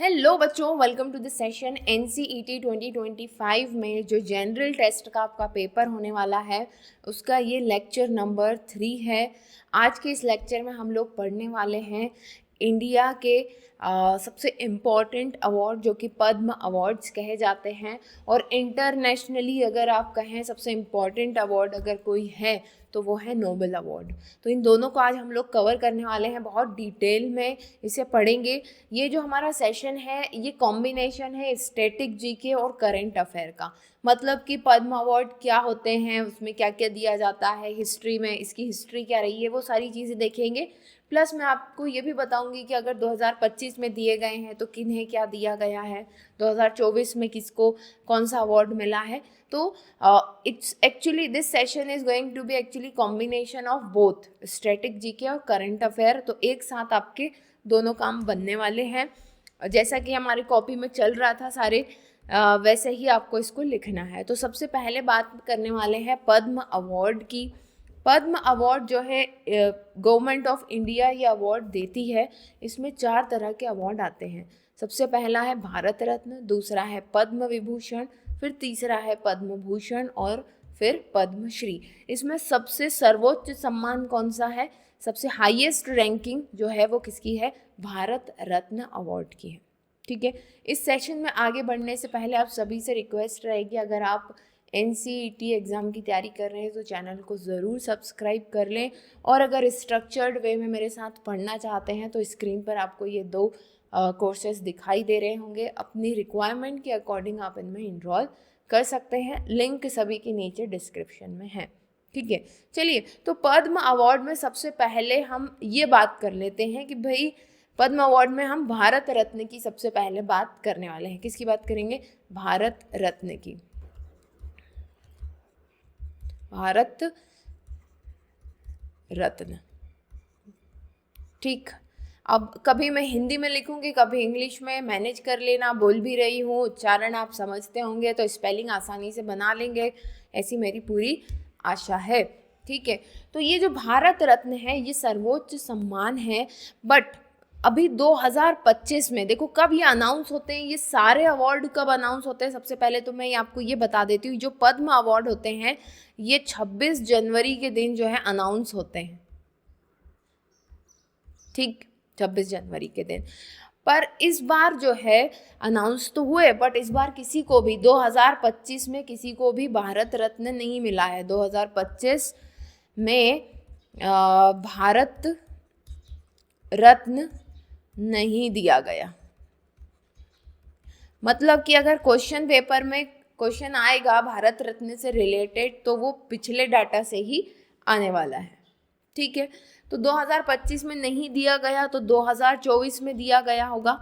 Hello बच्चों, welcome to the session NCET 2025 में जो जनरल टेस्ट का आपका पेपर होने वाला है उसका ये लेक्चर नंबर 3 है। आज के इस लेक्चर में हम लोग पढ़ने वाले हैं इंडिया के सबसे इम्पॉर्टेंट अवार्ड जो कि पद्म अवार्ड्स कहे जाते हैं, और इंटरनेशनली अगर आप कहें सबसे इम्पॉर्टेंट अवार्ड अगर कोई है तो वो है नोबेल अवार्ड। तो इन दोनों को आज हम लोग कवर करने वाले हैं, बहुत डिटेल में इसे पढ़ेंगे। ये जो हमारा सेशन है ये कॉम्बिनेशन है स्टैटिक जीके और करंट अफेयर का। मतलब कि पद्म अवार्ड क्या होते हैं, उसमें क्या क्या दिया जाता है, हिस्ट्री में इसकी हिस्ट्री क्या रही है, वो सारी चीज़ें देखेंगे। प्लस मैं आपको ये भी बताऊंगी कि अगर 2025 में दिए गए हैं तो किन्हें क्या दिया गया है, 2024 में किसको कौन सा अवार्ड मिला है। तो it's actually this session is going to be actually combination of both static GK और करंट अफेयर। तो एक साथ आपके दोनों काम बनने वाले हैं। जैसा कि हमारी कॉपी में चल रहा था सारे वैसे ही आपको इसको लिखना है। तो सबसे पहले बात करने वाले हैं पद्म अवार्ड की। पद्म अवार्ड जो है गवर्नमेंट ऑफ इंडिया ये अवार्ड देती है। इसमें 4 तरह के अवार्ड आते हैं। सबसे पहला है भारत रत्न, दूसरा है पद्म विभूषण, फिर तीसरा है पद्म भूषण और फिर पद्मश्री। इसमें सबसे सर्वोच्च सम्मान कौन सा है, सबसे हाईएस्ट रैंकिंग जो है वो किसकी है, भारत रत्न अवार्ड की है। ठीक है, इस सेशन में आगे बढ़ने से पहले आप सभी से रिक्वेस्ट रहेगी, अगर आप NCET एग्ज़ाम की तैयारी कर रहे हैं तो चैनल को ज़रूर सब्सक्राइब कर लें, और अगर स्ट्रक्चर्ड वे में मेरे साथ पढ़ना चाहते हैं तो स्क्रीन पर आपको ये 2 कोर्सेज दिखाई दे रहे होंगे। अपनी रिक्वायरमेंट के अकॉर्डिंग आप इनमें इनरोल कर सकते हैं, लिंक सभी के नीचे डिस्क्रिप्शन में है। ठीक है, चलिए तो पद्म अवार्ड में सबसे पहले हम ये बात कर लेते हैं कि भाई पद्म अवार्ड में हम भारत रत्न की सबसे पहले बात करने वाले हैं। किसकी बात करेंगे, भारत रत्न की। भारत रत्न, ठीक। अब कभी मैं हिंदी में लिखूंगी, कभी इंग्लिश में, मैनेज कर लेना। बोल भी रही हूँ, उच्चारण आप समझते होंगे तो स्पेलिंग आसानी से बना लेंगे, ऐसी मेरी पूरी आशा है। ठीक है, तो ये जो भारत रत्न है ये सर्वोच्च सम्मान है। बट अभी 2025 में देखो कब ये अनाउंस होते हैं, ये सारे अवार्ड कब अनाउंस होते हैं। सबसे पहले तो मैं आपको ये बता देती हूँ, जो पद्म अवार्ड होते हैं ये 26 जनवरी के दिन जो है अनाउंस होते हैं। ठीक, 26 जनवरी के दिन। पर इस बार जो है अनाउंस तो हुए, बट इस बार किसी को भी 2025 में किसी को भी भारत रत्न नहीं मिला है। 2025 में भारत रत्न नहीं दिया गया। मतलब कि अगर क्वेश्चन पेपर में क्वेश्चन आएगा भारत रत्न से रिलेटेड तो वो पिछले डाटा से ही आने वाला है। ठीक है, तो 2025 में नहीं दिया गया तो 2024 में दिया गया होगा,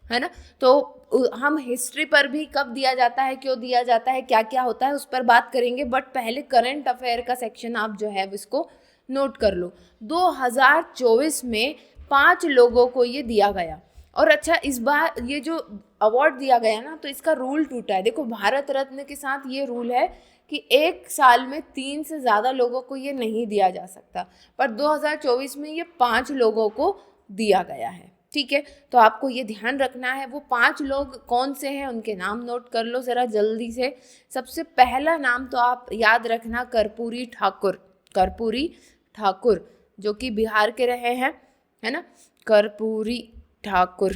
है ना। तो हम हिस्ट्री पर भी कब दिया जाता है, क्यों दिया जाता है, क्या क्या होता है उस पर बात करेंगे। बट पहले करंट अफेयर का सेक्शन आप जो है इसको नोट कर लो। 2024 में 5 लोगों को ये दिया गया। और अच्छा, इस बार ये जो अवार्ड दिया गया ना तो इसका रूल टूटा है। देखो भारत रत्न के साथ ये रूल है कि एक साल में 3 से ज़्यादा लोगों को ये नहीं दिया जा सकता, पर 2024 में ये 5 लोगों को दिया गया है। ठीक है, तो आपको ये ध्यान रखना है। वो 5 लोग कौन से हैं उनके नाम नोट कर लो ज़रा जल्दी से। सबसे पहला नाम तो आप याद रखना, कर्पूरी ठाकुर। कर्पूरी ठाकुर जो कि बिहार के रहे हैं, है ना, कर्पूरी ठाकुर,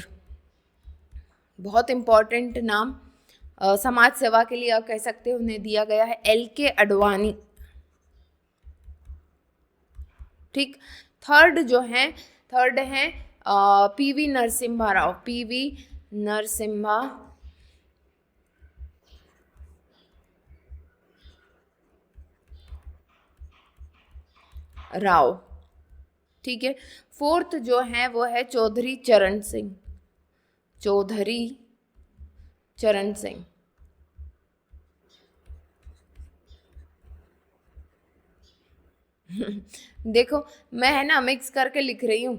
बहुत इम्पॉर्टेंट नाम। समाज सेवा के लिए आप कह सकते हो उन्हें दिया गया है। LK अडवाणी। ठीक, थर्ड हैं PV नरसिम्हा राव। PV नरसिम्हा राव। ठीक है, फोर्थ जो है वो है चौधरी चरण सिंह। चौधरी चरण सिंह। देखो मैं है ना मिक्स करके लिख रही हूँ,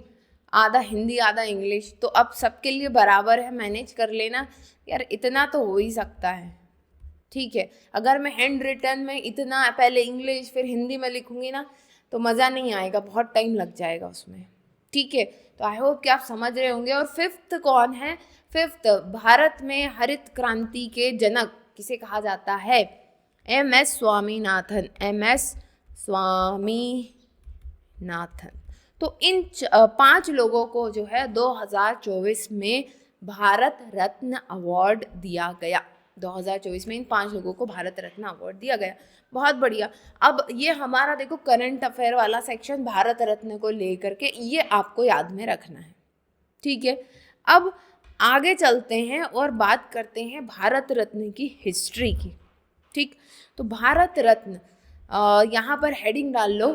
आधा हिंदी आधा इंग्लिश, तो अब सबके लिए बराबर है, मैनेज कर लेना यार, इतना तो हो ही सकता है। ठीक है, अगर मैं हैंड रिटन में इतना पहले इंग्लिश फिर हिंदी में लिखूंगी ना तो मज़ा नहीं आएगा, बहुत टाइम लग जाएगा उसमें। ठीक है, तो आई होप कि आप समझ रहे होंगे। और फिफ्थ कौन है, फिफ्थ, भारत में हरित क्रांति के जनक किसे कहा जाता है? एम.एस. स्वामीनाथन, एम.एस. स्वामीनाथन। तो इन 5 लोगों को जो है 2024 में भारत रत्न अवार्ड दिया गया। 2024 में इन 5 लोगों को भारत रत्न अवार्ड दिया गया। बहुत बढ़िया। अब ये हमारा देखो करंट अफेयर वाला सेक्शन भारत रत्न को लेकर के, ये आपको याद में रखना है, ठीक है। अब आगे चलते हैं और बात करते हैं भारत रत्न की हिस्ट्री की, ठीक। तो भारत रत्न, यहाँ पर हेडिंग डाल लो,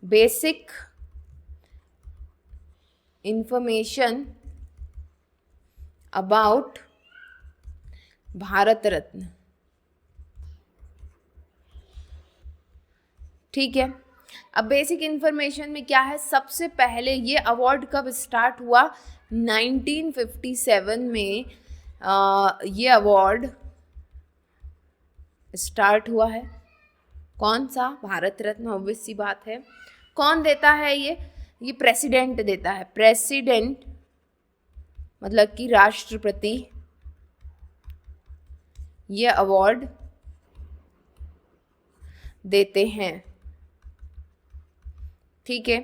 basic information about Bharat Ratna, ठीक है। अब बेसिक इंफॉर्मेशन में क्या है, सबसे पहले ये अवार्ड कब स्टार्ट हुआ? 1957 में ये अवार्ड स्टार्ट हुआ है। कौन सा? भारत रत्न, ऑब्वियस सी बात है। कौन देता है ये प्रेसिडेंट देता है। प्रेसिडेंट मतलब कि राष्ट्रपति ये अवार्ड देते हैं, ठीक है।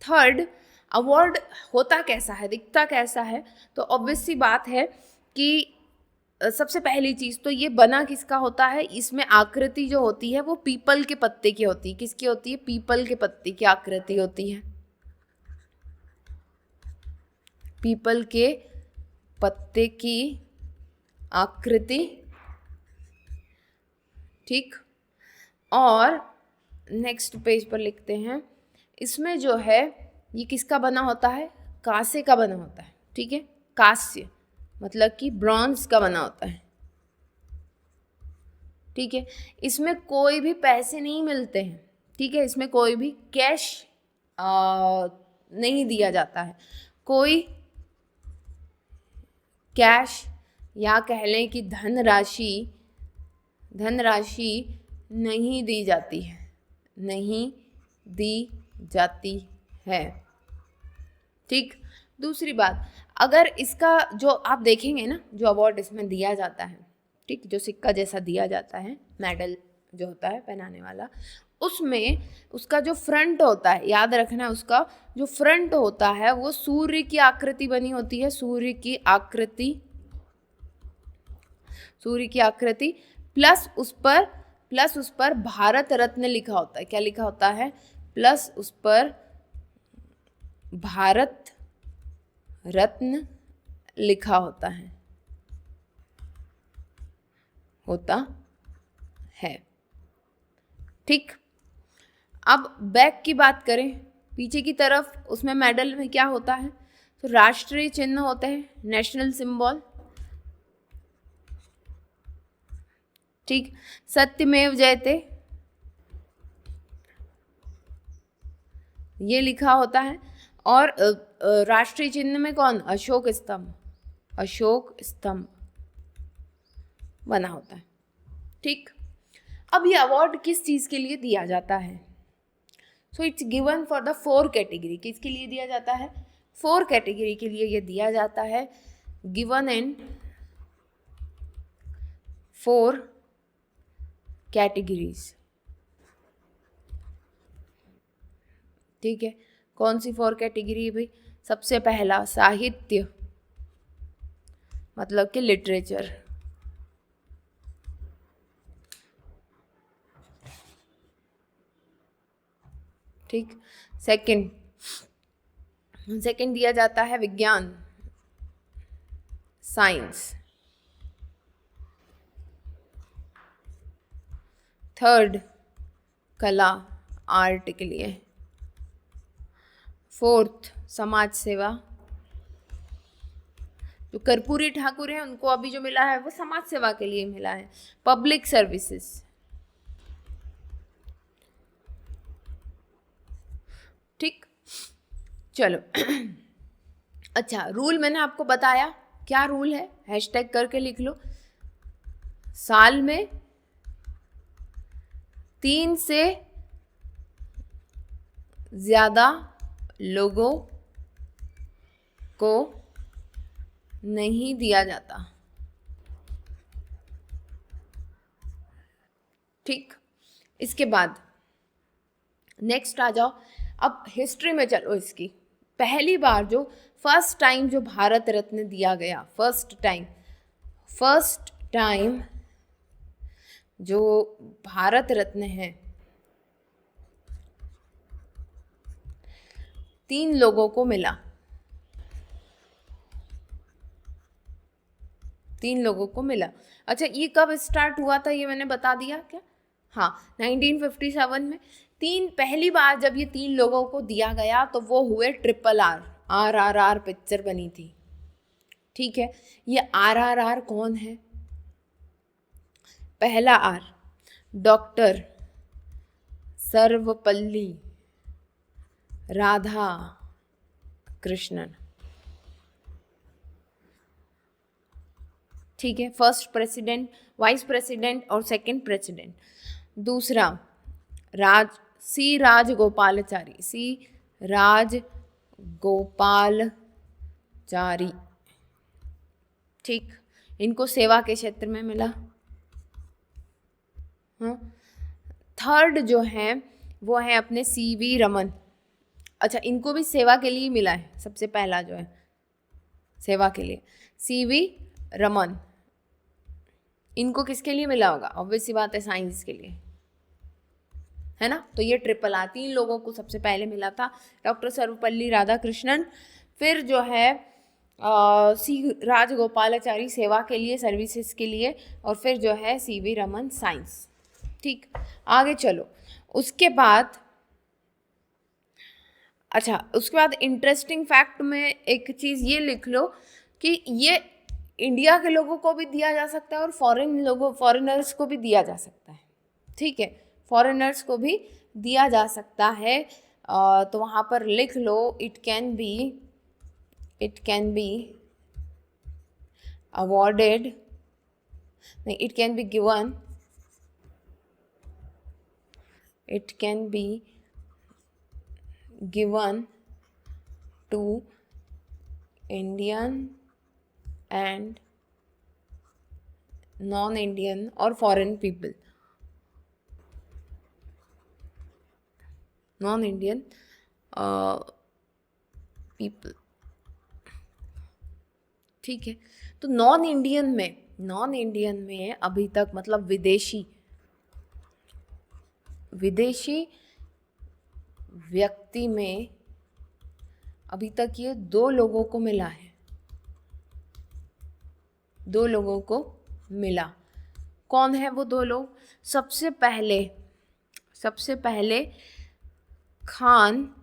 थर्ड, अवार्ड होता कैसा है, दिखता कैसा है? तो ऑब्वियस सी बात है कि सबसे पहली चीज़ तो ये बना किसका होता है, इसमें आकृति जो होती है वो पीपल के पत्ते की होती है। किसकी होती है? पीपल के पत्ते की आकृति होती है, पीपल के पत्ते की आकृति, ठीक। और नेक्स्ट पेज पर लिखते हैं, इसमें जो है ये किसका बना होता है? कांसे का बना होता है, ठीक है। कांस्य मतलब कि ब्रॉन्ज का बना होता है, ठीक है। इसमें कोई भी पैसे नहीं मिलते हैं, ठीक है। इसमें कोई भी कैश नहीं दिया जाता है, कोई कैश या कह लें कि धनराशि नहीं दी जाती है, नहीं दी जाती है, ठीक। दूसरी बात, अगर इसका जो आप देखेंगे ना, जो अवार्ड इसमें दिया जाता है, ठीक, जो सिक्का जैसा दिया जाता है, मेडल जो होता है पहनाने वाला, उसमें उसका जो फ्रंट होता है, याद रखना है, उसका जो फ्रंट होता है वो सूर्य की आकृति बनी होती है, सूर्य की आकृति प्लस उस पर भारत रत्न लिखा होता है। क्या लिखा होता है? प्लस उस पर भारत रत्न लिखा होता है, ठीक। अब बैक की बात करें, पीछे की तरफ उसमें मेडल में क्या होता है? तो राष्ट्रीय चिन्ह होते हैं, नेशनल सिंबल, ठीक। सत्यमेव जयते ये लिखा होता है। और राष्ट्रीय चिन्ह में कौन? अशोक स्तंभ बना होता है, ठीक। अब ये अवार्ड किस चीज़ के लिए दिया जाता है? So it's given for the 4 category. किसके लिए दिया जाता है? 4 कैटेगरी के लिए ये दिया जाता है। गिवन इन 4 कैटेगरीज, ठीक है। कौन सी 4 कैटेगरी भाई? सबसे पहला साहित्य मतलब कि लिटरेचर, ठीक। सेकंड दिया जाता है विज्ञान, साइंस। थर्ड कला, आर्ट के लिए। फोर्थ समाज सेवा, जो कर्पूरी ठाकुर हैं उनको अभी जो मिला है वो समाज सेवा के लिए मिला है। पब्लिक सर्विसेज, ठीक। चलो अच्छा, रूल मैंने आपको बताया, क्या रूल है? हैशटैग करके लिख लो। साल में 3 से ज़्यादा लोगों को नहीं दिया जाता। ठीक, इसके बाद नेक्स्ट आ जाओ, अब हिस्ट्री में चलो इसकी। पहली बार जो फर्स्ट टाइम जो भारत रत्न दिया गया, फर्स्ट टाइम जो भारत रत्न है, 3 लोगों को मिला, 3 लोगों को मिला। अच्छा, ये कब स्टार्ट हुआ था ये मैंने बता दिया क्या? हाँ, 1957 में पहली बार जब ये 3 लोगों को दिया गया तो वो हुए RRR पिक्चर बनी थी। ठीक है, ये RRR कौन है? पहला R डॉक्टर सर्वपल्ली राधा कृष्णन। ठीक है, फर्स्ट प्रेसिडेंट, वाइस प्रेसिडेंट और सेकंड प्रेसिडेंट। दूसरा सी राजगोपालचारी। ठीक, इनको सेवा के क्षेत्र में मिला। हाँ, थर्ड जो है वो है अपने CV रमन। अच्छा, इनको भी सेवा के लिए मिला है, सबसे पहला जो है सेवा के लिए CV रमन। इनको किसके लिए मिला होगा? ऑब्वियस सी बात है, साइंस के लिए, है ना। तो ये RRR 3 लोगों को सबसे पहले मिला था, डॉक्टर सर्वपल्ली राधाकृष्णन, फिर जो है सी राजगोपालाचारी सेवा के लिए, सर्विसेज के लिए, और फिर जो है CV रमन साइंस। ठीक, आगे चलो। उसके बाद इंटरेस्टिंग फैक्ट में एक चीज़ ये लिख लो कि ये इंडिया के लोगों को भी दिया जा सकता है और फॉरेनर्स को भी दिया जा सकता है। ठीक है, फॉरेनर्स को भी दिया जा सकता है। तो वहाँ पर लिख लो, इट कैन बी अवॉर्डेड, नहीं, it can be given, it can be given to Indian and non-Indian or foreign people, non-Indian people। ठीक है, तो नॉन इंडियन में अभी तक, मतलब विदेशी व्यक्ति में अभी तक ये 2 लोगों को मिला है, 2 लोगों को मिला। कौन है वो 2 लोग? सबसे पहले खान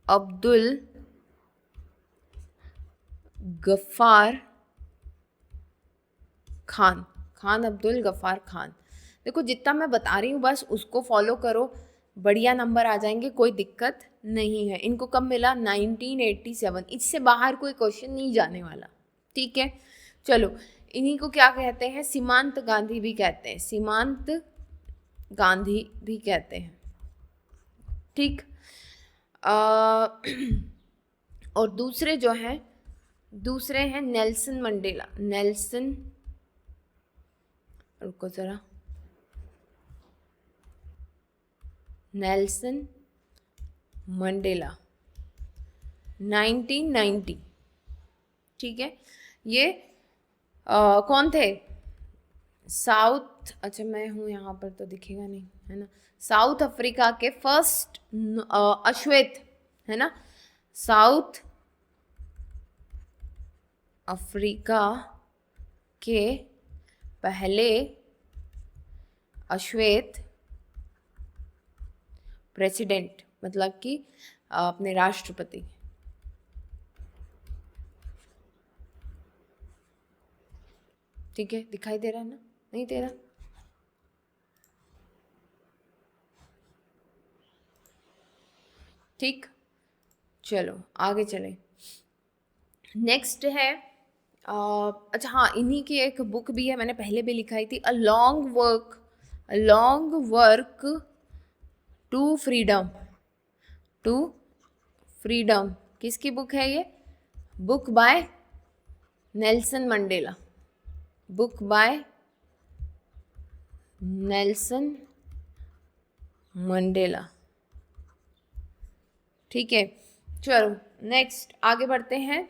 अब्दुल गफ्फार खान। देखो, जितना मैं बता रही हूँ बस उसको फॉलो करो, बढ़िया नंबर आ जाएंगे, कोई दिक्कत नहीं है। इनको कब मिला? 1987। इससे बाहर कोई क्वेश्चन नहीं जाने वाला। ठीक है, चलो, इन्हीं को क्या कहते हैं? सीमांत गांधी भी कहते हैं। ठीक, और दूसरे हैं नेल्सन मंडेला। रुको जरा, नेल्सन मंडेला 1990। ठीक है, ये कौन थे? अच्छा, मैं हूँ यहाँ पर तो दिखेगा नहीं, है ना। साउथ अफ्रीका के फर्स्ट अश्वेत, है ना, साउथ अफ्रीका के पहले अश्वेत प्रेसिडेंट, मतलब कि अपने राष्ट्रपति। ठीक है, दिखाई दे रहा है ना? नहीं दे रहा? ठीक, चलो आगे चले। नेक्स्ट है अच्छा हाँ, इन्हीं की एक बुक भी है, मैंने पहले भी लिखाई थी, a long walk to freedom. किसकी बुक है ये? Book by Nelson Mandela, book by Nelson Mandela. ठीक है, चलो नेक्स्ट आगे बढ़ते हैं।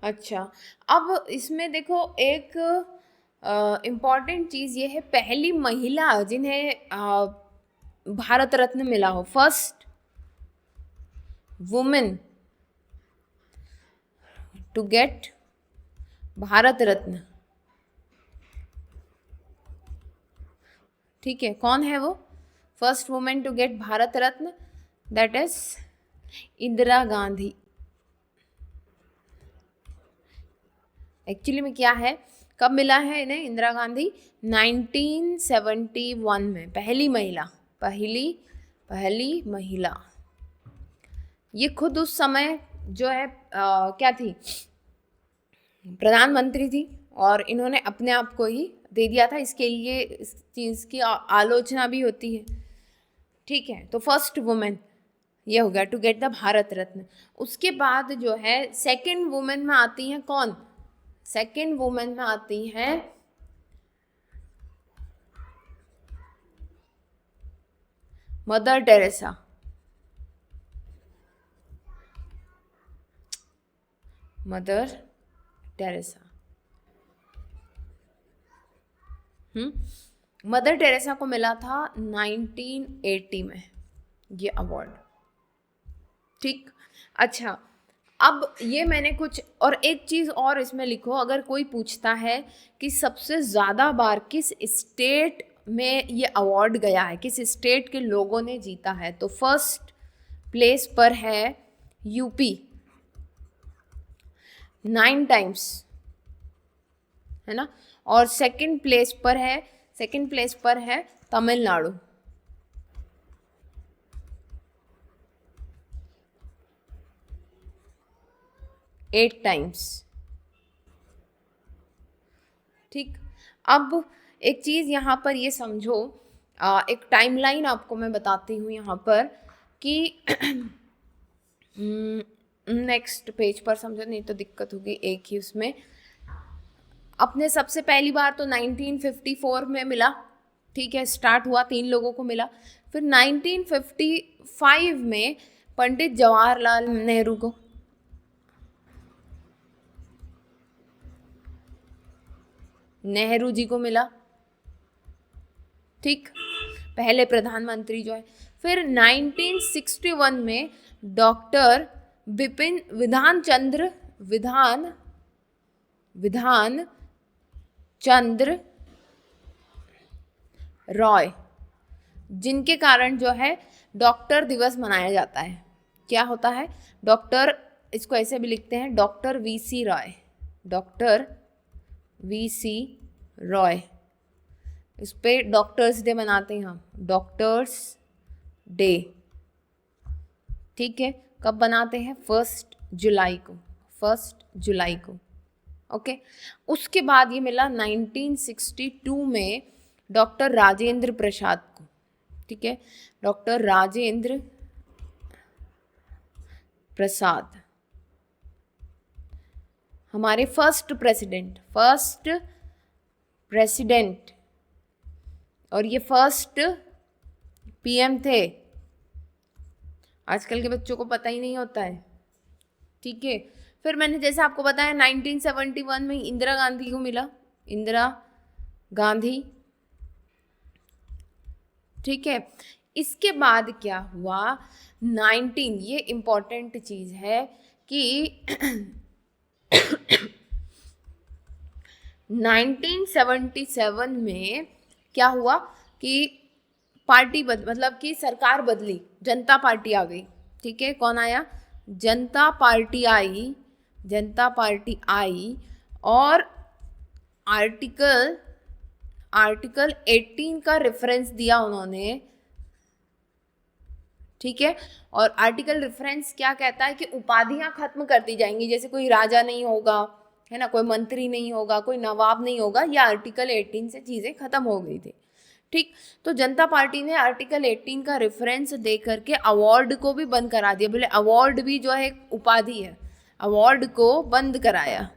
अच्छा, अब इसमें देखो एक इम्पॉर्टेंट चीज़ ये है, पहली महिला जिन्हें भारत रत्न मिला हो, first women to get Bharat Ratna. ठीक है, कौन है वो first women to get Bharat Ratna? That is Indira Gandhi. Actually में क्या है, कब मिला है इन्हें इंदिरा गांधी? 1971 में, पहली महिला। ये खुद उस समय जो है क्या थी, प्रधानमंत्री थी, और इन्होंने अपने आप को ही दे दिया था। इसके लिए इस चीज़ की आलोचना भी होती है। ठीक है, तो फर्स्ट वुमेन ये हो गया to get the Bharat Ratna. उसके बाद जो है सेकंड वुमेन में आती हैं कौन? सेकंड वुमेन में आती हैं mother Teresa. Mother Teresa. Mother Teresa को मिला था 1980 में ये अवार्ड। ठीक, अच्छा, अब ये मैंने कुछ और एक चीज़ और इसमें लिखो, अगर कोई पूछता है कि सबसे ज़्यादा बार किस स्टेट में ये अवार्ड गया है, किस स्टेट के लोगों ने जीता है, तो फर्स्ट प्लेस पर है यूपी 9 टाइम्स, है ना, और सेकंड प्लेस पर है तमिलनाडु 8 टाइम्स। ठीक, अब एक चीज़ यहाँ पर ये समझो, एक टाइमलाइन आपको मैं बताती हूँ यहाँ पर कि नेक्स्ट पेज पर समझो, नहीं तो दिक्कत होगी एक ही उसमें। अपने सबसे पहली बार तो 1954 में मिला, ठीक है, स्टार्ट हुआ, 3 लोगों को मिला। फिर 1955 में पंडित जवाहरलाल नेहरू को, नेहरू जी को मिला, ठीक, पहले प्रधानमंत्री जो है। फिर 1961 में डॉक्टर विधान चंद्र रॉय, जिनके कारण जो है डॉक्टर दिवस मनाया जाता है। क्या होता है? डॉक्टर, इसको ऐसे भी लिखते हैं doctor VC Roy, doctor VC Roy. इस पे डॉक्टर्स डे मनाते हैं हम, डॉक्टर्स डे। ठीक है, कब बनाते हैं? 1 जुलाई को, 1 जुलाई को। ओके, उसके बाद ये मिला 1962 में डॉक्टर राजेंद्र प्रसाद को। ठीक है, डॉक्टर राजेंद्र प्रसाद हमारे फर्स्ट प्रेसिडेंट, और ये फर्स्ट पीएम थे। आजकल के बच्चों को पता ही नहीं होता है। ठीक है, फिर मैंने जैसे आपको बताया 1971 में इंदिरा गांधी को मिला, इंदिरा गांधी। ठीक है, इसके बाद क्या हुआ? 19, ये इम्पोर्टेंट चीज़ है कि 1977 में क्या हुआ कि पार्टी मतलब कि सरकार बदली, जनता पार्टी आ गई। ठीक है, कौन आया? जनता पार्टी आई, और आर्टिकल 18 का रेफरेंस दिया उन्होंने। ठीक है, और आर्टिकल रेफरेंस क्या कहता है कि उपाधियां खत्म कर दी जाएंगी, जैसे कोई राजा नहीं होगा, है ना, कोई मंत्री नहीं होगा, कोई नवाब नहीं होगा। ये आर्टिकल 18 से चीज़ें खत्म हो गई थी। ठीक, तो जनता पार्टी ने आर्टिकल 18 का रेफरेंस दे करके अवार्ड को भी बंद करा दिया। बोले अवार्ड भी जो है उपाधि है, अवार्ड को बंद कराया।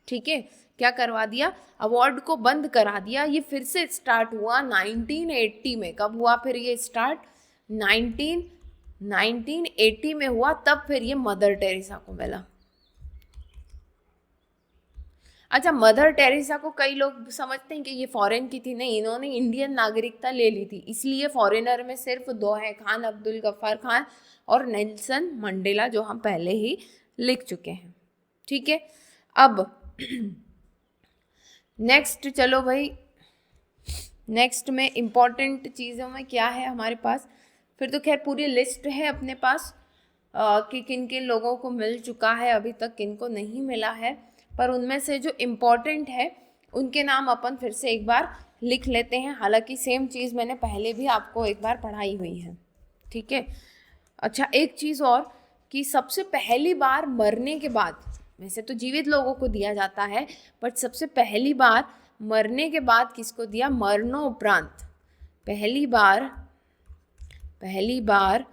ठीक है, क्या करवा दिया? अवार्ड को बंद करा दिया। ये फिर से स्टार्ट हुआ 1980 में। कब हुआ फिर ये स्टार्ट? 1980 में हुआ, तब फिर ये मदर टेरेसा को मिला। अच्छा, मदर टेरेसा को कई लोग समझते हैं कि ये फॉरेन की थी। नहीं, इन्होंने इंडियन नागरिकता ले ली थी, इसलिए फॉरेनर में सिर्फ दो हैं, खान अब्दुल गफ्फार खान और नेल्सन मंडेला, जो हम पहले ही लिख चुके हैं। ठीक है, अब नेक्स्ट चलो भाई, नेक्स्ट में इम्पॉर्टेंट चीज़ों में क्या है हमारे पास? फिर तो खैर पूरी लिस्ट है अपने पास कि किन किन लोगों को मिल चुका है, अभी तक किन को नहीं मिला है, पर उनमें से जो इम्पॉर्टेंट है उनके नाम अपन फिर से एक बार लिख लेते हैं। हालांकि सेम चीज़ मैंने पहले भी आपको एक बार पढ़ाई हुई है। ठीक है, अच्छा एक चीज़ और कि सबसे पहली बार मरने के बाद, वैसे तो जीवित लोगों को दिया जाता है, बट सबसे पहली बार मरने के बाद किसको दिया? मरणोपरांत। पहली बार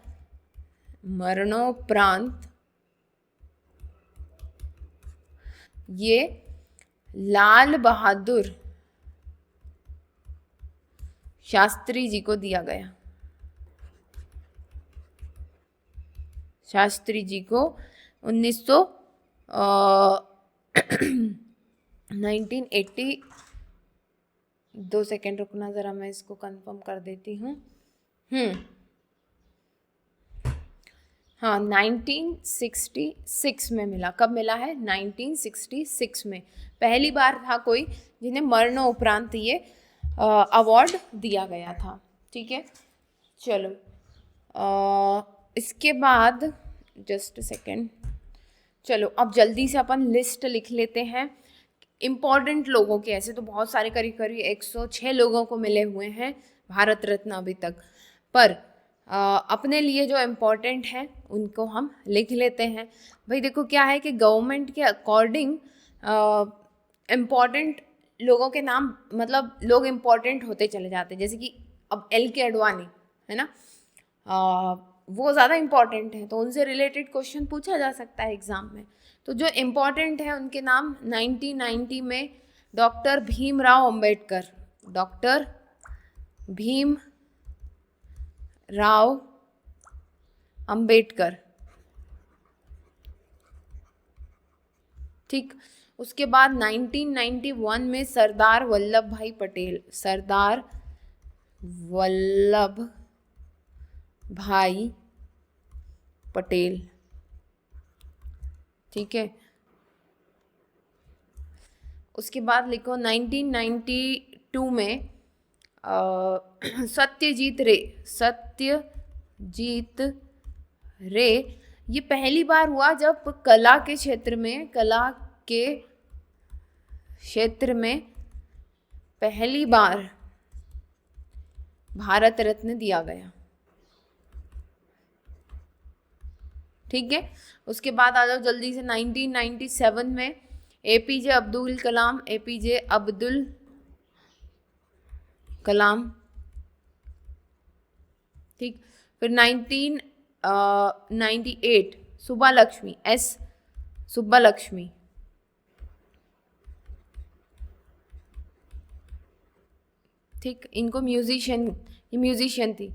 मरणोपरांत ये लाल बहादुर शास्त्री जी को दिया गया। शास्त्री जी को 1980, 2 सेकेंड रुकना ज़रा, मैं इसको कंफर्म कर देती हूँ। हाँ, 1966 में मिला। कब मिला है? 1966 में पहली बार था कोई जिन्हें मरणोपरांत ये अवार्ड दिया गया था। ठीक है, चलो इसके बाद जस्ट सेकेंड, चलो अब जल्दी से अपन लिस्ट लिख लेते हैं इम्पॉर्टेंट लोगों के। ऐसे तो बहुत सारे, करीब करीब 106 लोगों को मिले हुए हैं भारत रत्न अभी तक, पर अपने लिए जो इम्पोर्टेंट है उनको हम लिख लेते हैं। भाई देखो क्या है कि गवर्नमेंट के अकॉर्डिंग इम्पॉर्टेंट लोगों के नाम, मतलब लोग इम्पॉर्टेंट होते चले जाते हैं। जैसे कि अब LK अडवाणी है ना, वो ज़्यादा इम्पॉर्टेंट है, तो उनसे रिलेटेड क्वेश्चन पूछा जा सकता है एग्ज़ाम में। तो जो इम्पॉर्टेंट है उनके नाम 1990 में डॉक्टर भीमराव अंबेडकर, डॉक्टर भीम राव अंबेडकर। ठीक, उसके बाद 1991 में सरदार वल्लभ भाई पटेल, सरदार वल्लभ भाई पटेल। ठीक है, उसके बाद लिखो 1992 में सत्यजीत रे, ये पहली बार हुआ जब कला के क्षेत्र में पहली बार भारत रत्न दिया गया। ठीक है, उसके बाद आ जाओ जल्दी से 1997 में APJ अब्दुल कलाम। ठीक, फिर 1998 सुब्बालक्ष्मी। ठीक, इनको म्यूजिशियन थी।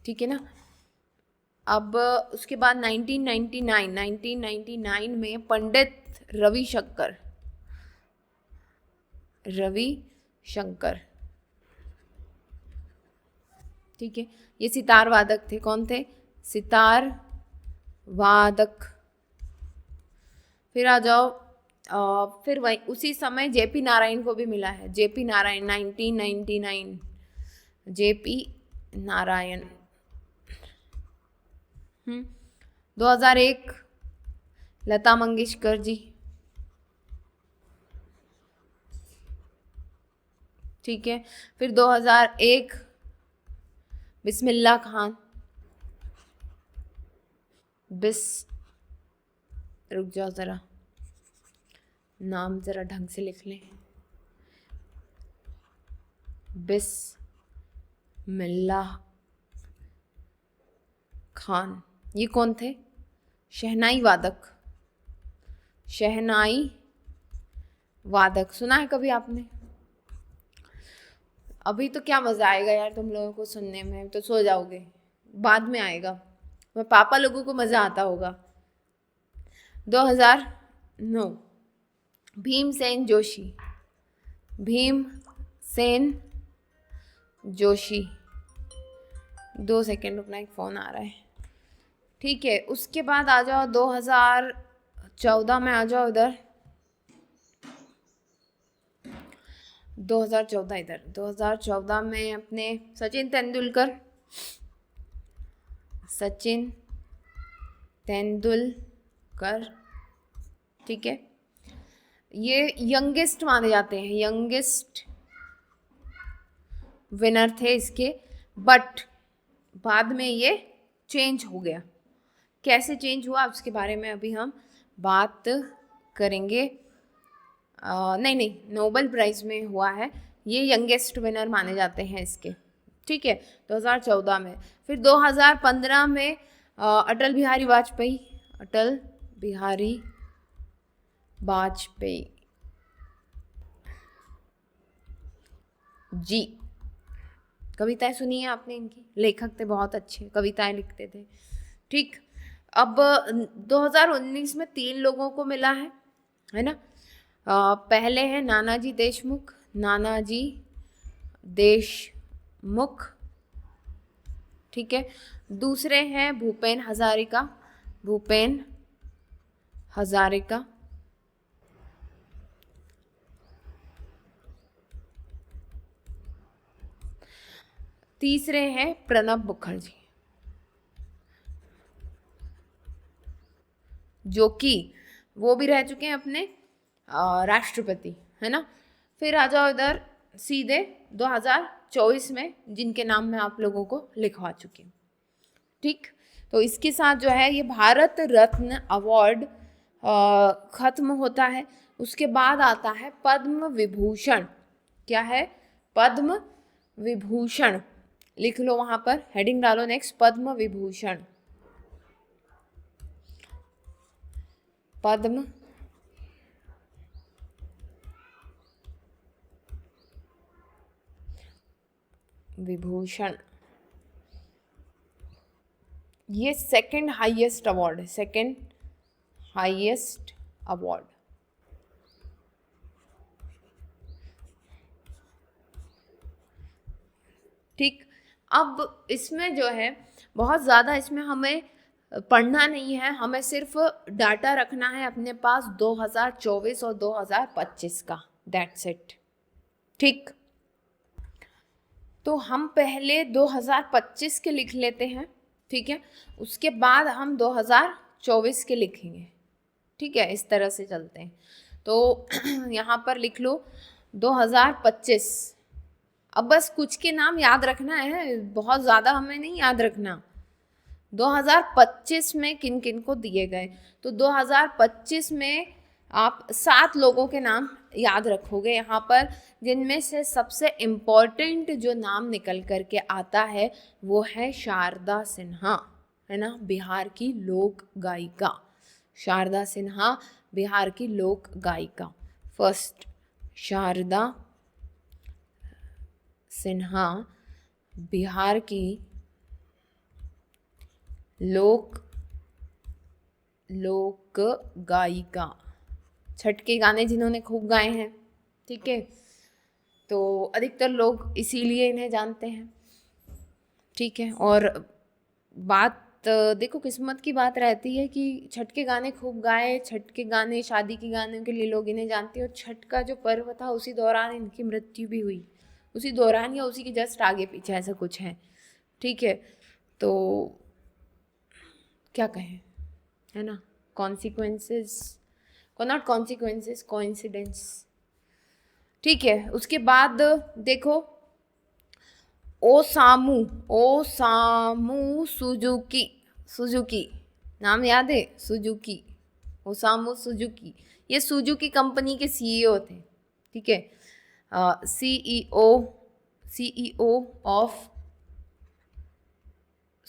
ठीक है ना। अब उसके बाद 1999 में पंडित रविशंकर। ठीक है, ये सितार वादक थे। कौन थे? सितार वादक। फिर आ जाओ फिर वही उसी समय JP नारायण को भी मिला है। JP Narayan 1999, JP Narayan. 2001 लता मंगेशकर जी। ठीक है, फिर 2001 बिस्मिल्लाह खान। रुक जाओ ज़रा, नाम ज़रा ढंग से लिख लें। बिस्मिल्लाह खान, ये कौन थे? शहनाई वादक। शहनाई वादक सुना है कभी आपने? अभी तो क्या मज़ा आएगा यार तुम लोगों को सुनने में, तो सो जाओगे, बाद में आएगा। मैं पापा लोगों को मज़ा आता होगा। 2009 भीमसेन जोशी। भीमसेन जोशी। 2 सेकेंड रुकना, एक फ़ोन आ रहा है। ठीक है, उसके बाद आ जाओ 2014 में, आ जाओ इधर। 2014 इधर। 2014 में अपने सचिन तेंदुलकर। सचिन तेंदुलकर, ठीक है, ये यंगेस्ट माने जाते हैं, यंगेस्ट विनर थे इसके। बट बाद में ये चेंज हो गया। कैसे चेंज हुआ उसके बारे में अभी हम बात करेंगे। नहीं, नोबेल प्राइज़ में हुआ है, ये यंगेस्ट विनर माने जाते हैं इसके। ठीक है, 2014 में। फिर 2015 में अटल बिहारी वाजपेयी। अटल बिहारी वाजपेयी जी। कविताएं सुनी है आपने इनकी? लेखक थे, बहुत अच्छे कविताएं लिखते थे। ठीक, अब 2019 में 3 लोगों को मिला है ना। पहले है नानाजी देशमुख। नानाजी देशमुख, ठीक है। दूसरे हैं भूपेन हजारिका। भूपेन हजारिका। तीसरे हैं प्रणब मुखर्जी, जो कि वो भी रह चुके हैं अपने राष्ट्रपति, है ना। फिर आ जाओ इधर सीधे 2024 में, जिनके नाम मैं आप लोगों को लिखवा चुकी हूँ। ठीक, तो इसके साथ जो है ये भारत रत्न अवार्ड खत्म होता है। उसके बाद आता है पद्म विभूषण। क्या है? पद्म विभूषण। लिख लो वहां पर, हेडिंग डालो नेक्स्ट, पद्म विभूषण। पद्म विभूषण, ये सेकंड हाईएस्ट अवार्ड है, सेकंड हाईएस्ट अवार्ड। ठीक, अब इसमें जो है बहुत ज़्यादा इसमें हमें पढ़ना नहीं है, हमें सिर्फ डाटा रखना है अपने पास 2024 और 2025 का, दैट्स इट। ठीक, तो हम पहले 2025 के लिख लेते हैं, ठीक है, उसके बाद हम 2024 के लिखेंगे। ठीक है, इस तरह से चलते हैं। तो यहाँ पर लिख लो 2025। अब बस कुछ के नाम याद रखना है, बहुत ज़्यादा हमें नहीं याद रखना। 2025 में किन किन को दिए गए, तो 2025 में आप 7 लोगों के नाम याद रखोगे यहाँ पर, जिनमें से सबसे इम्पोर्टेंट जो नाम निकल करके आता है वो है शारदा सिन्हा, है ना, बिहार की लोक गायिका। शारदा सिन्हा बिहार की लोक गायिका। फर्स्ट शारदा सिन्हा बिहार की लोक गायिका। छठ के गाने जिन्होंने खूब गाए हैं, ठीक है, तो अधिकतर लोग इसीलिए इन्हें जानते हैं। ठीक है, और बात देखो, किस्मत की बात रहती है कि छठ के गाने खूब गाए, छठ के गाने, शादी के गानों के लिए लोग इन्हें जानते हैं। और छठ का जो पर्व था उसी दौरान इनकी मृत्यु भी हुई, उसी दौरान या उसी के जस्ट आगे पीछे ऐसा कुछ है। ठीक है, तो क्या कहें, है ना, कॉन्सिक्वेंसेस को, नॉट कॉन्सिक्वेंसेस, कोइंसिडेंस। ठीक है, उसके बाद देखो ओसामू सुजुकी। सुजुकी नाम याद है? सुजुकी, ओसामू सुजुकी, ये सुजुकी कंपनी के सीईओ थे। ठीक है, सीईओ ऑफ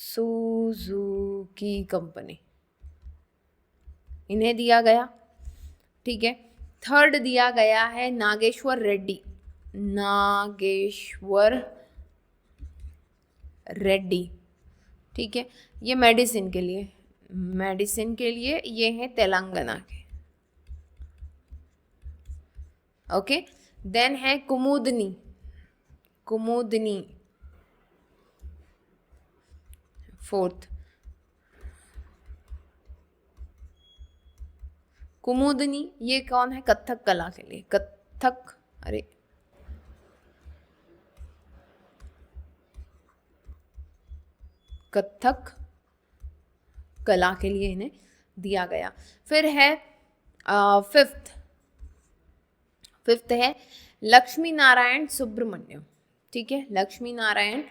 सुजुकी कंपनी, इन्हें दिया गया। ठीक है, थर्ड दिया गया है नागेश्वर रेड्डी। नागेश्वर रेड्डी, ठीक है, ये मेडिसिन के लिए, मेडिसिन के लिए ये है तेलंगाना के। ओके, देन है कुमुदनी, कुमुदनी फोर्थ। कुमुदनी ये कौन है? कथक कला के लिए, कथक, अरे कथक कला के लिए इन्हें दिया गया। फिर है फिफ्थ है लक्ष्मी नारायण सुब्रमण्यम। ठीक है, लक्ष्मी नारायण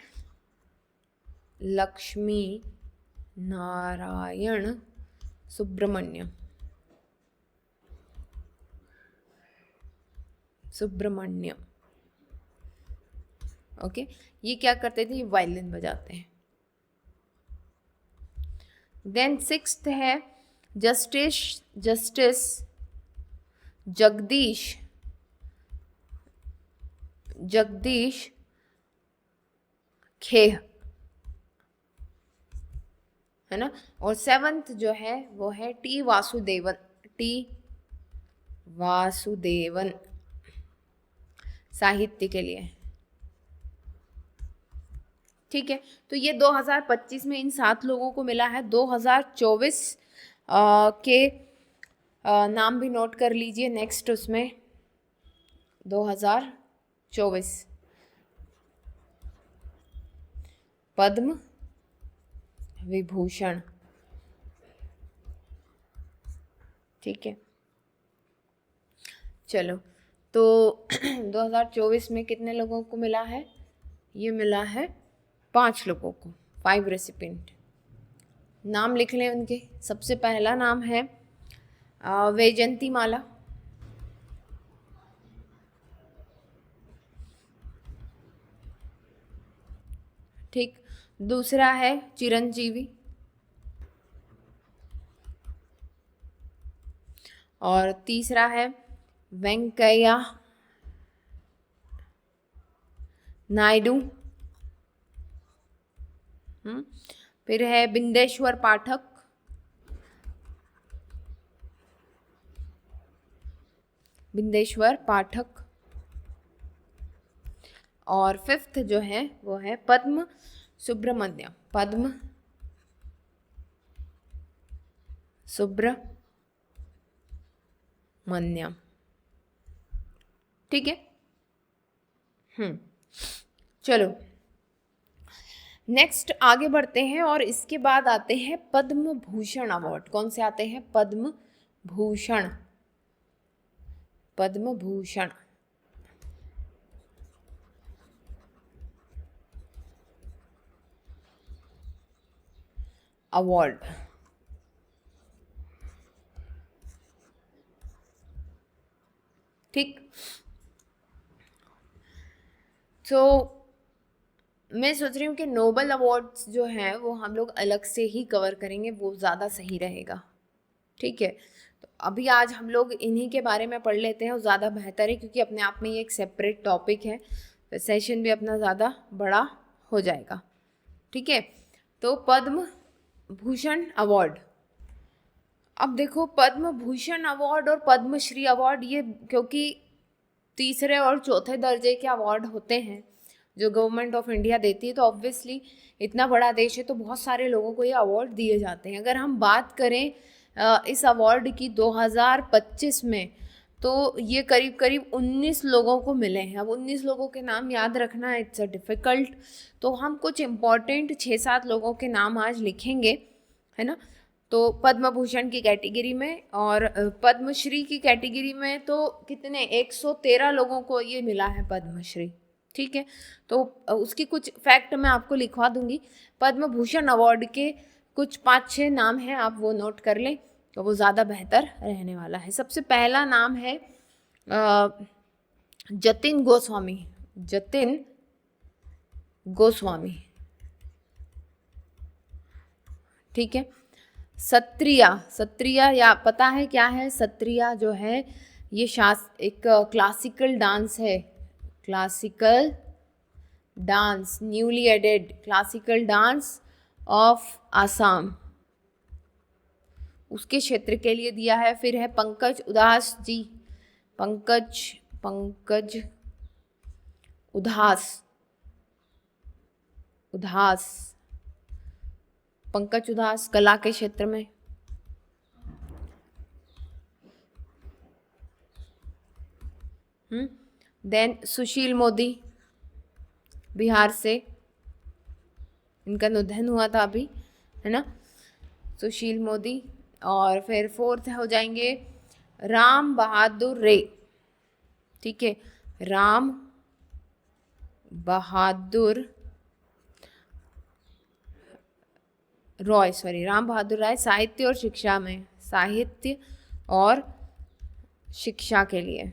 सुब्रमण्यम, ओके, ये क्या करते थे? ये वायलिन बजाते हैं। देन सिक्स्थ है जस्टिस जगदीश खेह, है ना। और सेवंथ जो है वो है टी वासुदेवन साहित्य के लिए। ठीक है, तो ये 2025 में इन 7 लोगों को मिला है। 2024 के नाम भी नोट कर लीजिए। नेक्स्ट उसमें 2024 पद्म विभूषण। ठीक है, चलो, तो 2024 में कितने लोगों को मिला है? ये मिला है 5 लोगों को, 5 रेसिपिएंट। नाम लिख लें उनके। सबसे पहला नाम है वैजयंती माला। ठीक, दूसरा है चिरंजीवी, और तीसरा है वेंकैया नायडू। फिर है बिंदेश्वर पाठक, और फिफ्थ जो है वो है पद्म सुब्रमण्यम। ठीक है, चलो नेक्स्ट आगे बढ़ते हैं, और इसके बाद आते हैं पद्म भूषण अवार्ड। कौन से आते हैं? पद्म भूषण अवार्ड। ठीक, तो मैं सोच रही हूँ कि नोबल अवार्ड्स जो हैं वो हम लोग अलग से ही कवर करेंगे, वो ज़्यादा सही रहेगा। ठीक है, तो अभी आज हम लोग इन्हीं के बारे में पढ़ लेते हैं, वो ज़्यादा बेहतर है, क्योंकि अपने आप में ये एक सेपरेट टॉपिक है, तो सेशन भी अपना ज़्यादा बड़ा हो जाएगा। ठीक है, तो पद्म भूषण अवार्ड। अब देखो, पद्म भूषण अवार्ड और पद्मश्री अवार्ड, ये क्योंकि तीसरे और चौथे दर्जे के अवार्ड होते हैं जो गवर्नमेंट ऑफ इंडिया देती है, तो ऑब्वियसली इतना बड़ा देश है तो बहुत सारे लोगों को ये अवार्ड दिए जाते हैं। अगर हम बात करें इस अवार्ड की 2025 में, तो ये करीब करीब 19 लोगों को मिले हैं। अब 19 लोगों के नाम याद रखना इट्स अ डिफ़िकल्ट, तो हम कुछ इम्पॉर्टेंट 6-7 लोगों के नाम आज लिखेंगे, है ना। तो पद्म भूषण की कैटेगरी में और पद्मश्री की कैटेगरी में तो कितने 113 लोगों को ये मिला है पद्मश्री। ठीक है, तो उसकी कुछ फैक्ट मैं आपको लिखवा दूंगी। पद्म भूषण अवार्ड के कुछ 5-6 नाम हैं, आप वो नोट कर लें तो वो ज़्यादा बेहतर रहने वाला है। सबसे पहला नाम है जतिन गोस्वामी। ठीक है। सत्रिया, सत्रिया या पता है क्या है? सत्रिया जो है ये एक क्लासिकल डांस है, classical dance, newly added classical dance of Assam, उसके क्षेत्र के लिए दिया है। फिर है पंकज उदास जी, पंकज उदास, पंकज उदास कला के क्षेत्र में। देन सुशील मोदी बिहार से, इनका निधन हुआ था अभी, है ना, सुशील मोदी। और फिर फोर्थ हो जाएंगे राम बहादुर रे, ठीक है, राम बहादुर राय साहित्य और शिक्षा में, साहित्य और शिक्षा के लिए,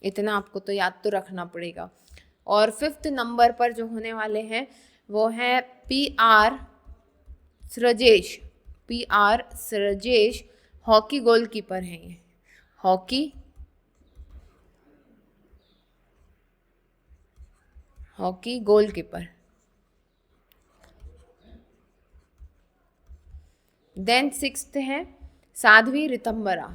इतना आपको तो याद तो रखना पड़ेगा। और फिफ्थ नंबर पर जो होने वाले हैं वो है PR सृजेश, हॉकी गोलकीपर हैं ये, हॉकी गोलकीपर। देन सिक्स्थ है साध्वी रितंबरा,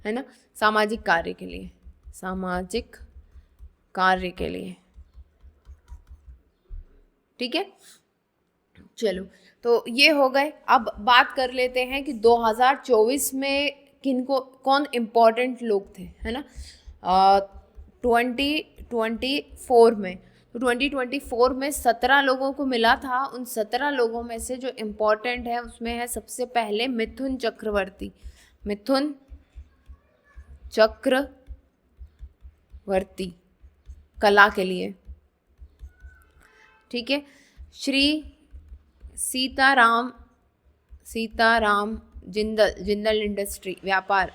है ना, सामाजिक कार्य के लिए, ठीक है। चलो, तो ये हो गए। अब बात कर लेते हैं कि 2024 में कौन इम्पोर्टेंट लोग थे, है ना। 2024 में, तो 2024 में 17 लोगों को मिला था। उन 17 लोगों में से जो इम्पोर्टेंट है उसमें है सबसे पहले मिथुन चक्रवर्ती कला के लिए, ठीक है। श्री सीताराम जिंदल इंडस्ट्री व्यापार,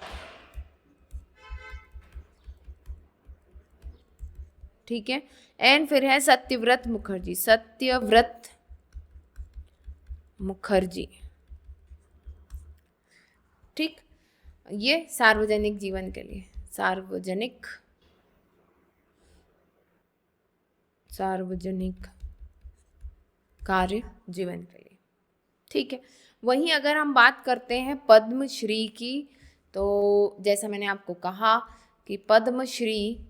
ठीक है। एंड फिर है सत्यव्रत मुखर्जी, ठीक। ये सार्वजनिक जीवन के लिए, सार्वजनिक कार्य जीवन के लिए, ठीक है। वहीं अगर हम बात करते हैं पद्मश्री की, तो जैसा मैंने आपको कहा कि पद्मश्री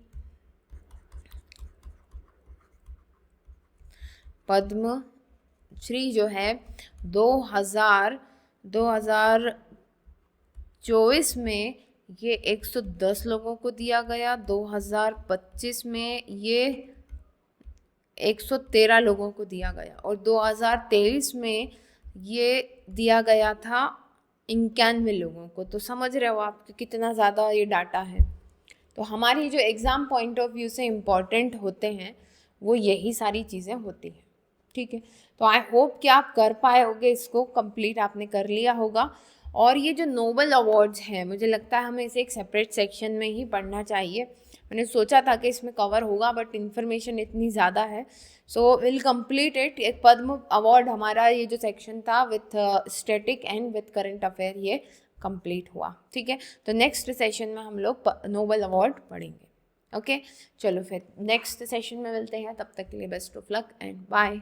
जो है 2024 में ये 110 लोगों को दिया गया, 2025 में ये 113 लोगों को दिया गया, और 2023 में ये दिया गया था 91 लोगों को। तो समझ रहे हो आप कि कितना ज़्यादा ये डाटा है। तो हमारी जो एग्ज़ाम पॉइंट ऑफ व्यू से इम्पॉर्टेंट होते हैं वो यही सारी चीज़ें होती हैं, ठीक है। तो आई होप कि आप कर पाए होगे, इसको कंप्लीट आपने कर लिया होगा। और ये जो नोबल अवार्ड्स हैं, मुझे लगता है हमें इसे एक सेपरेट सेक्शन में ही पढ़ना चाहिए। मैंने सोचा था कि इसमें कवर होगा, बट इन्फॉर्मेशन इतनी ज़्यादा है, सो विल कंप्लीट इट। एक पद्म अवार्ड हमारा ये जो सेक्शन था with static and with current affair, ये कंप्लीट हुआ, ठीक है। तो नेक्स्ट सेशन में हम लोग नोबल अवार्ड पढ़ेंगे, ओके। चलो फिर नेक्स्ट सेशन में मिलते हैं, तब तक के लिए best of luck and bye.